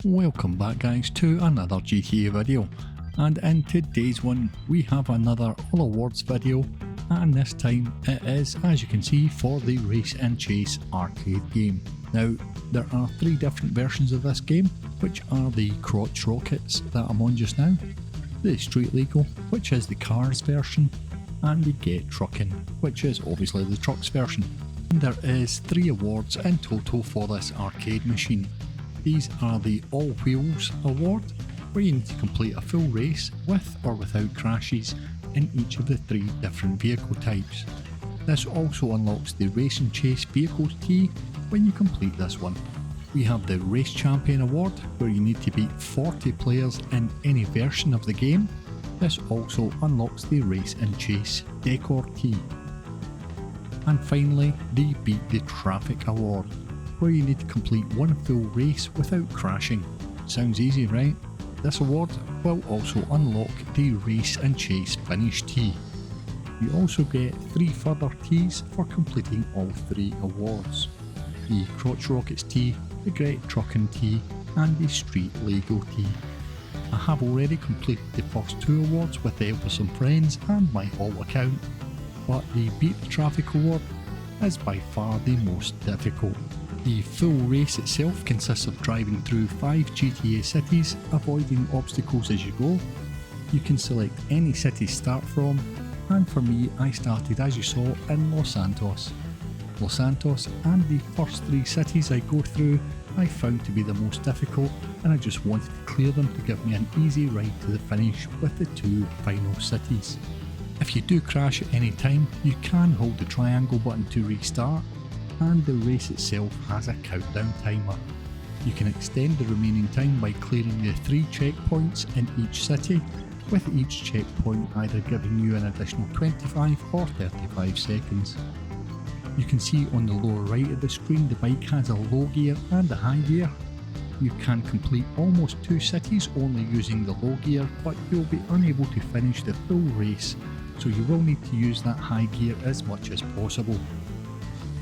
Welcome back guys to another GTA video, and in today's one we have another All Awards video, and this time it is, as you can see, for the Race and Chase arcade game. Now there are three different versions of this game, which are the crotch rockets that I'm on just now, the Street Legal, which is the cars version, and the Get Truckin', which is obviously the trucks version. And there is 3 awards in total for this arcade machine. These are the All Wheels award, where you need to complete a full race with or without crashes in each of the 3 different vehicle types. This also unlocks the Race and Chase Vehicles key when you complete this one. We have the Race Champion award, where you need to beat 40 players in any version of the game. This also unlocks the Race and Chase Decor key. And finally, the Beat the Traffic award, where you need to complete one full race without crashing. Sounds easy, right? This award will also unlock the Race and Chase Finish Tee. You also get 3 further tees for completing all 3 awards: the Crotch Rockets tee, the Get Truckin' tee, and the Street Legal tee. I have already completed the first 2 awards with the help of some friends and my alt account, but the Beat the Traffic award is by far the most difficult. The full race itself consists of driving through 5 GTA cities, avoiding obstacles as you go. You can select any city to start from, and for me I started, as you saw, in Los Santos. Los Santos and the first 3 cities I go through I found to be the most difficult, and I just wanted to clear them to give me an easy ride to the finish with the 2 final cities. If you do crash at any time, you can hold the triangle button to restart, and the race itself has a countdown timer. You can extend the remaining time by clearing the 3 checkpoints in each city, with each checkpoint either giving you an additional 25 or 35 seconds. You can see on the lower right of the screen the bike has a low gear and a high gear. You can complete almost 2 cities only using the low gear, but you'll be unable to finish the full race, so you will need to use that high gear as much as possible.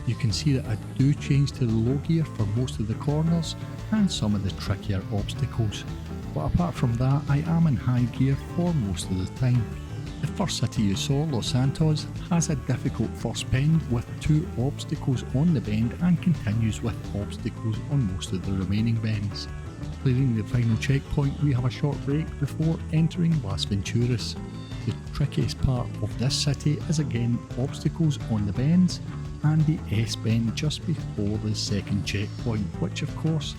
You can see that I do change to the low gear for most of the corners and some of the trickier obstacles, but apart from that I am in high gear for most of the time. The first city you saw, Los Santos, has a difficult first bend with 2 obstacles on the bend and continues with obstacles on most of the remaining bends. Clearing the final checkpoint, we have a short break before entering Las Venturas. The trickiest part of this city is again obstacles on the bends and the S bend just before the second checkpoint, which of course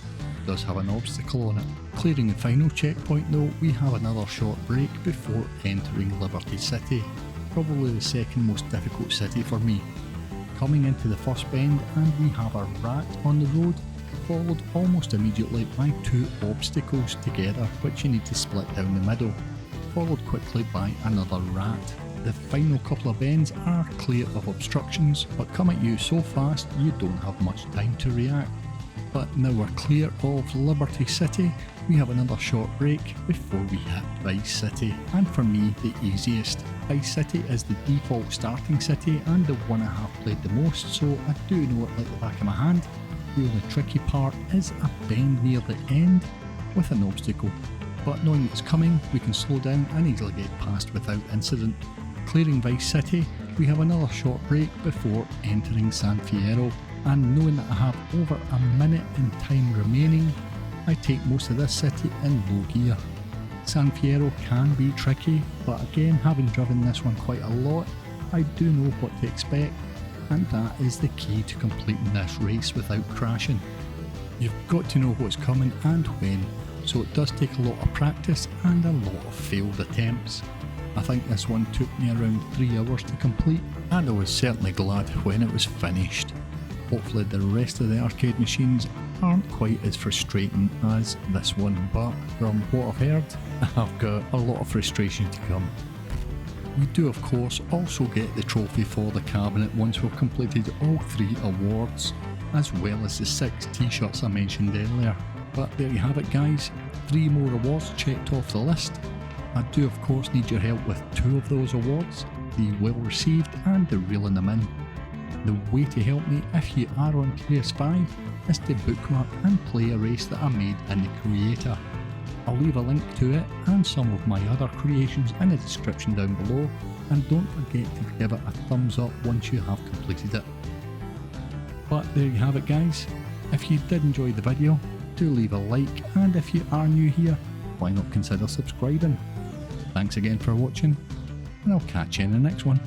does have an obstacle on it. Clearing the final checkpoint though, we have another short break before entering Liberty City, probably the second most difficult city for me. Coming into the first bend, and we have a rat on the road, followed almost immediately by 2 obstacles together which you need to split down the middle, followed quickly by another rat. The final couple of bends are clear of obstructions, but come at you so fast you don't have much time to react. But now we're clear of Liberty City, we have another short break before we hit Vice City, and for me the easiest. Vice City is the default starting city and the one I have played the most, so I do know it like the back of my hand. The only tricky part is a bend near the end with an obstacle, but knowing it's coming we can slow down and easily get past without incident. Clearing Vice City, we have another short break before entering San Fierro, and knowing that I have over a minute in time remaining, I take most of this city in low gear. San Fierro can be tricky, but again, having driven this one quite a lot, I do know what to expect, and that is the key to completing this race without crashing. You've got to know what's coming and when, so it does take a lot of practice and a lot of failed attempts. I think this one took me around 3 hours to complete, and I was certainly glad when it was finished. Hopefully the rest of the arcade machines aren't quite as frustrating as this one, but from what I've heard, I've got a lot of frustration to come. We do of course also get the trophy for the cabinet once we've completed all 3 awards, as well as the 6 t-shirts I mentioned earlier. But there you have it guys, 3 more awards checked off the list. I do of course need your help with 2 of those awards, the well received and the reeling them in. The way to help me, if you are on PS5, is to bookmark and play a race that I made in the creator. I'll leave a link to it and some of my other creations in the description down below, and don't forget to give it a thumbs up once you have completed it. But there you have it guys, if you did enjoy the video, do leave a like, and if you are new here, why not consider subscribing. Thanks again for watching, and I'll catch you in the next one.